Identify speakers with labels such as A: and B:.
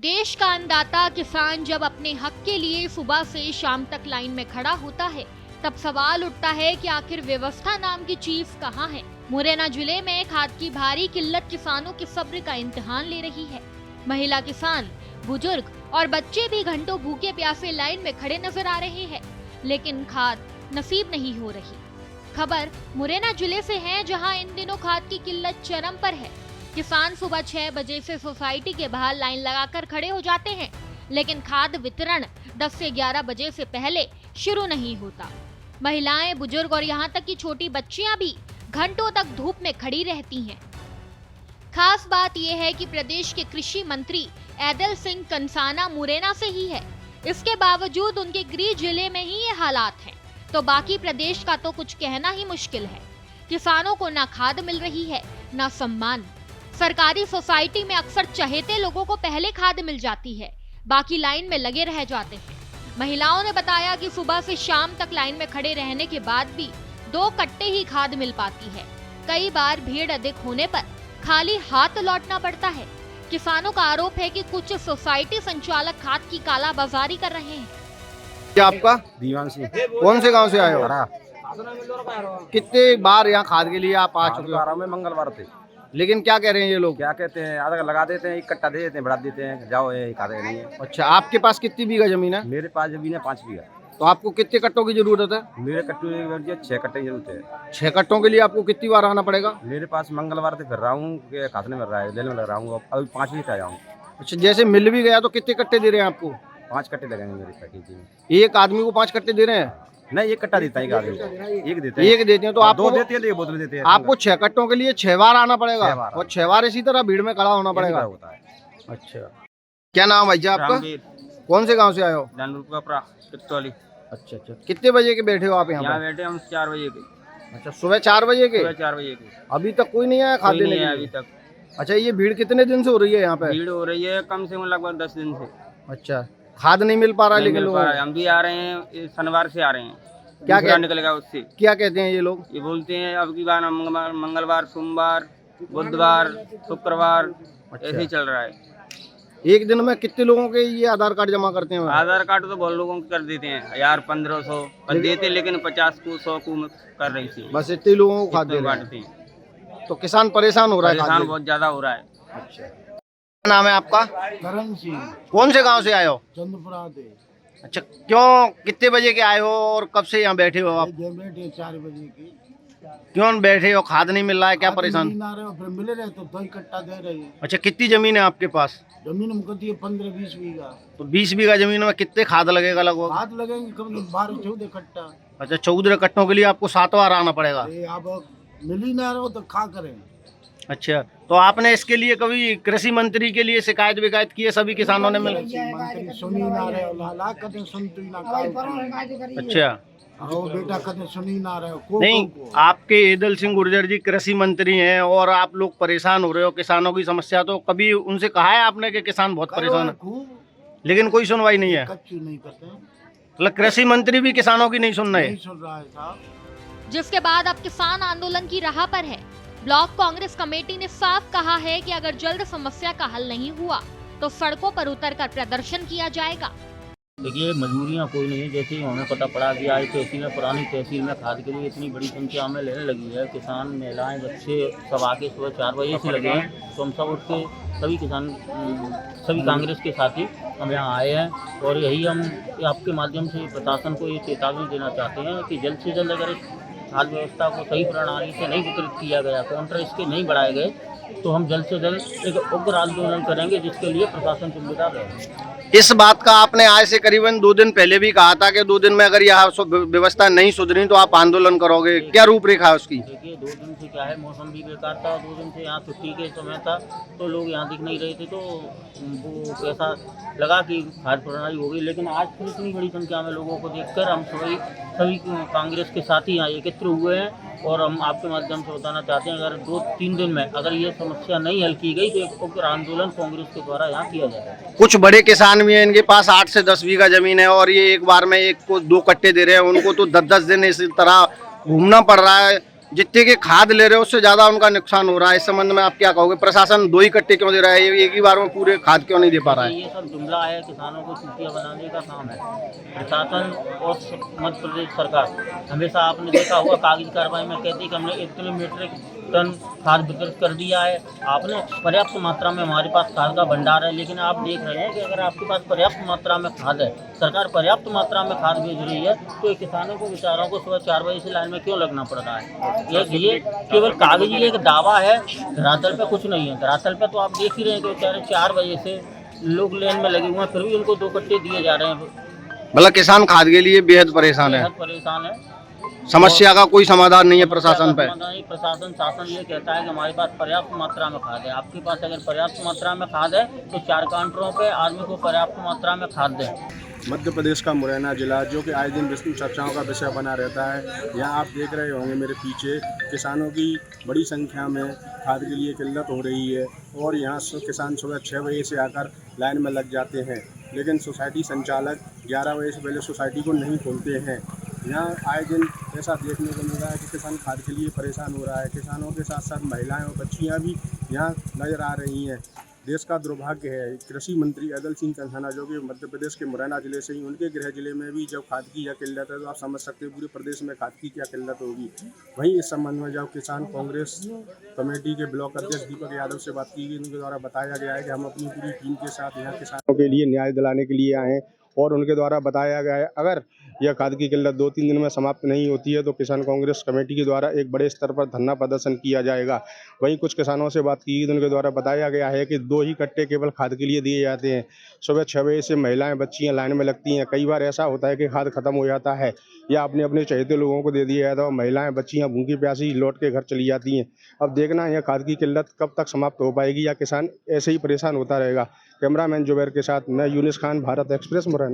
A: देश का अन्नदाता किसान जब अपने हक के लिए सुबह से शाम तक लाइन में खड़ा होता है, तब सवाल उठता है कि आखिर व्यवस्था नाम की चीज कहाँ है। मुरैना जिले में खाद की भारी किल्लत किसानों के सब्र का इम्तिहान ले रही है। महिला किसान, बुजुर्ग और बच्चे भी घंटों भूखे प्यासे लाइन में खड़े नजर आ रहे हैं, लेकिन खाद नसीब नहीं हो रही। खबर मुरैना जिले से है, जहां इन दिनों खाद की किल्लत चरम पर है। किसान सुबह 6 बजे से सोसाइटी के बाहर लाइन लगाकर खड़े हो जाते हैं, लेकिन खाद वितरण 10 से 11 बजे से पहले शुरू नहीं होता। महिलाएं, बुजुर्ग और यहाँ तक कि छोटी बच्चियां भी घंटों तक धूप में खड़ी रहती हैं। खास बात यह है कि प्रदेश के कृषि मंत्री ऐदल सिंह कंसाना मुरैना से ही है। इसके बावजूद उनके गृह जिले में ही ये हालात हैं, तो बाकी प्रदेश का तो कुछ कहना ही मुश्किल है। किसानों को ना खाद मिल रही है, ना सम्मान। सरकारी सोसाइटी में अक्सर चहेते लोगों को पहले खाद मिल जाती है, बाकी लाइन में लगे रह जाते हैं। महिलाओं ने बताया कि सुबह से शाम तक लाइन में खड़े रहने के बाद भी 2 कट्टे ही खाद मिल पाती है। कई बार भीड़ अधिक होने पर खाली हाथ लौटना पड़ता है। किसानों का आरोप है कि कुछ सोसाइटी संचालक खाद की कालाबाजारी कर रहे हैं।
B: क्या आपका?
C: दीवान सिंह।
B: कौन से गांव से आए हो? कितने बार यहाँ खाद के लिए आप आ चुके हो?
C: में मंगलवार थे,
B: लेकिन क्या कह रहे हैं ये लोग?
C: क्या कहते हैं, आधा लगा देते हैं, 1 कट्टा दे देते हैं, बढ़ा देते हैं, जाओ ये खाते नहीं है।
B: अच्छा, आपके पास कितनी बीघा जमीन है?
C: मेरे पास जमीन है 5 बीघा।
B: तो आपको कितने कट्टों की जरूरत है?
C: मेरे कट्टे 6 कट्टे की जरूरत है।
B: 6 कट्टों के लिए आपको कितनी बार आना पड़ेगा?
C: मेरे पास मंगलवार से फिर रहा हूँ, खातने में रहा है, लेने में लग रहा हूँ, अभी 5 बजे आया हूँ।
B: अच्छा, जैसे मिल भी गया तो कितने कट्टे दे रहे हैं आपको?
C: 5 कट्टे लगेंगे मेरे पैकेज।
B: एक आदमी को 5 कट्टे दे रहे हैं?
C: नहीं, 1 कट्टा देता है, एक आदमी एक देते
B: एक देते हैं तो आपको
C: 2 देते हैं, 1 बोतल देते हैं।
B: आपको 6 कट्टों के लिए 6 बार आना पड़ेगा
C: 6 बार
B: और 6 बार इसी तरह भीड़ में खड़ा होना पड़ेगा।
C: होता है।
B: अच्छा, क्या नाम है भैया आपका? कौन से गांव से आए हो? अच्छा अच्छा, कितने बजे के बैठे हो आप यहाँ पर?
C: बैठे हम 4 बजे के।
B: अच्छा, सुबह 4 बजे के?
C: 4 बजे के।
B: अभी तक कोई नहीं आया खाद देने के लिए?
C: अभी तक।
B: अच्छा, ये भीड़ कितने दिन से हो रही है यहाँ पे?
C: भीड़ हो रही है कम से कम लगभग 10 दिन से।
B: अच्छा, खाद नहीं मिल पा रहा है लेकिन लोग
C: हम भी आ रहे हैं, शनिवार से आ रहे हैं।
B: क्या
C: निकलेगा उससे?
B: क्या कहते हैं ये लोग?
C: ये बोलते हैं अब की बार मंगलवार, सोमवार, बुधवार, शुक्रवार, ऐसे ही चल रहा है।
B: एक दिन में कितने लोगों के ये आधार कार्ड जमा करते हैं?
C: आधार कार्ड तो बहुत लोगों को कर देते हैं, 1000-1500 पर देते, लेकिन 50 को 100 को कर रही थी।
B: बस इतने लोगों को खाद दे रहे हैं। तो किसान परेशान हो रहा है?
C: परेशान बहुत ज्यादा हो रहा है।
B: अच्छा, क्या नाम है आपका?
D: करण सिंह।
B: कौन से गांव से आए हो?
D: चंद्रपुरा से।
B: अच्छा, क्यों, कितने बजे के आए हो और कब से यहाँ बैठे हो आप?
D: बैठे 4 बजे की।
B: क्यों बैठे हो? खाद नहीं मिल रहा है, क्या परेशान?
D: आ रहे हो, फिर मिले रहे तो 2 कट्टा दे रहे हैं।
B: अच्छा, कितनी जमीन है आपके पास?
D: जमीन हमको दी 15-20 बीघा।
B: तो 20 बीघा जमीन में कितने खाद लगेगा लगभग?
D: हाथ लगेंगे कम 12-14 कट्टा।
B: अच्छा, 14 कट्टों के लिए आपको 7 बार आना पड़ेगा।
D: अब मिल ही ना रहे हो तो खा करें।
B: अच्छा, तो आपने इसके लिए कभी कृषि मंत्री के लिए शिकायत विकायत की है? सभी किसानों ने मिल?
D: मंत्री सुनी ना रहे हो, लाला कदे सुनती ना का।
B: अच्छा,
D: आओ बेटा कदे सुनी ना रहे हो।
B: नहीं, आपके ऐदल सिंह गुर्जर जी कृषि मंत्री हैं और आप लोग परेशान हो रहे हो किसानों की समस्या, तो कभी उनसे कहा है आपने कि किसान बहुत परेशान है? लेकिन कोई सुनवाई नहीं है।
D: कच्ची नहीं करते,
B: मतलब कृषि मंत्री भी किसानों की नहीं सुन रहे?
D: नहीं सुन रहा है साहब।
A: जिसके बाद अब किसान आंदोलन की राह पर है। ब्लॉक कांग्रेस कमेटी ने साफ कहा है कि अगर जल्द समस्या का हल नहीं हुआ तो सड़कों पर उतरकर प्रदर्शन किया जाएगा।
E: देखिए, मजबूरियाँ कोई नहीं है। जैसे ही हमें पता पड़ा कि आज तहसील में, पुरानी तहसील में खाद के लिए इतनी बड़ी संख्या में लेने लगी है, किसान, महिलाएं, बच्चे सब आके सुबह 4 बजे से लगे हैं, तो हम सब उठ के सभी किसान, सभी कांग्रेस के साथी हम यहाँ आए हैं। और यही हम आपके माध्यम से प्रशासन को ये चेतावनी देना चाहते हैं कि जल्द से जल्द अगर खाद व्यवस्था को सही प्रणाली से नहीं वितरित किया गया, काउंटर इसके नहीं बढ़ाए गए, तो हम जल्द से जल्द एक उग्र आंदोलन करेंगे, जिसके लिए प्रशासन जिम्मेदार रहेगा।
B: इस बात का आपने आज से करीबन 2 दिन पहले भी कहा था कि 2 दिन में अगर यह व्यवस्था नहीं सुधरी तो आप आंदोलन करोगे। क्या रूपरेखा है उसकी?
E: देखिए, 2 दिन से क्या है, मौसम भी बेकार था, 2 दिन से यहाँ छुट्टी के समय था, तो लोग यहाँ दिख नहीं रहे थे, तो वो कैसा लगा कि खाद प्रणाली हो गई। लेकिन आज फिर इतनी बड़ी संख्या में लोगों को देखकर हम सभी कांग्रेस के साथी यहाँ एकत्र हुए हैं और हम आपके माध्यम से बताना चाहते हैं, अगर 2-3 दिन में अगर ये समस्या नहीं हल की गई तो एक उग्र आंदोलन कांग्रेस के द्वारा यहाँ किया जाएगा।
B: कुछ बड़े किसान भी हैं, इनके पास 8 से 10 बीघा जमीन है और ये एक बार में 1 को 2 कट्टे दे रहे हैं, उनको तो 10-10 दिन इसी तरह घूमना पड़ रहा है जितने के खाद ले रहे हो उससे ज्यादा उनका नुकसान हो रहा है। इस संबंध में आप क्या कहोगे? प्रशासन 2 ही कट्टे क्यों दे रहा है? ये एक ही बार में पूरे खाद क्यों नहीं दे पा रहा है?
E: ये सब जुमला है, किसानों को चूतिया बनाने का काम है। प्रशासन और मध्य प्रदेश सरकार हमेशा आपने देखा होगा कागजी कार्रवाई में कहती है कि हमने इतने मीट्रिक टन खाद वितरित कर दिया है। आपने पर्याप्त मात्रा में हमारे पास खाद का भंडार है, लेकिन आप देख रहे हैं कि अगर आपके पास पर्याप्त मात्रा में खाद है, सरकार पर्याप्त मात्रा में खाद भेज रही है, तो ये किसानों को बेचारों को सुबह 4 बजे से लाइन में क्यों लगना पड़ रहा है? ये केवल कागजी एक दावा है, धरातल पे कुछ नहीं है। धरातल पे तो आप देख ही रहे हैं कि बेचारे 4 बजे से लोग लाइन में लगे हुए हैं, फिर भी उनको 2 कट्टे दिए जा रहे हैं।
B: मतलब किसान खाद के लिए बेहद परेशान है।
E: बेहद परेशान है।
B: समस्या का कोई समाधान नहीं है प्रशासन पे।
E: प्रशासन शासन ये कहता है कि हमारे पास पर्याप्त मात्रा में खाद है। आपके पास अगर पर्याप्त मात्रा में खाद है तो 4 काउंटरों पे आदमी को पर्याप्त मात्रा में खाद दें।
F: मध्य प्रदेश का मुरैना जिला जो कि आए दिन विस्तृत चर्चाओं का विषय बना रहता है। यहाँ आप देख रहे होंगे मेरे पीछे किसानों की बड़ी संख्या में खाद के लिए किल्लत हो रही है और यहाँ किसान सुबह 6 बजे से आकर लाइन में लग जाते हैं, लेकिन सोसाइटी संचालक 11 बजे से पहले सोसाइटी को नहीं खोलते हैं। यहाँ आए दिन ऐसा देखने को मिल रहा है कि किसान खाद के लिए परेशान हो रहा है। किसानों के साथ साथ महिलाएं और बच्चियाँ भी यहाँ नजर आ रही हैं। देश का दुर्भाग्य है। कृषि मंत्री अदल सिंह कंधाना जो कि मध्य प्रदेश के मुरैना जिले से ही, उनके गृह जिले में भी जब खाद की यह किल्लत है तो आप समझ सकते हैं पूरे प्रदेश में खाद की क्या किल्लत होगी। वहीं इस संबंध में जब किसान कांग्रेस कमेटी के ब्लॉक अध्यक्ष दीपक यादव से बात की गई, उनके द्वारा बताया गया है कि हम अपनी पूरी टीम के साथ यहाँ किसानों के लिए न्याय दिलाने के लिए आए हैं और उनके द्वारा बताया गया है अगर यह खाद की किल्लत 2-3 दिन में समाप्त नहीं होती है तो किसान कांग्रेस कमेटी के द्वारा एक बड़े स्तर पर धरना प्रदर्शन किया जाएगा। वहीं कुछ किसानों से बात की तो उनके द्वारा बताया गया है कि 2 ही कट्टे केवल खाद के लिए दिए जाते हैं। सुबह 6 बजे से महिलाएं बच्चियां लाइन में लगती हैं। कई बार ऐसा होता है कि खाद खत्म हो जाता है या अपने अपने चाहते लोगों को दे दिया जाता है और महिलाएं बच्चियां भूखी प्यासी लौट के घर चली जाती हैं। अब देखना है यह खाद की किल्लत कब तक समाप्त हो पाएगी या किसान ऐसे ही परेशान होता रहेगा। कैमरामैन जुबैर के साथ मैं यूनिस खान, भारत एक्सप्रेस, मुरैना।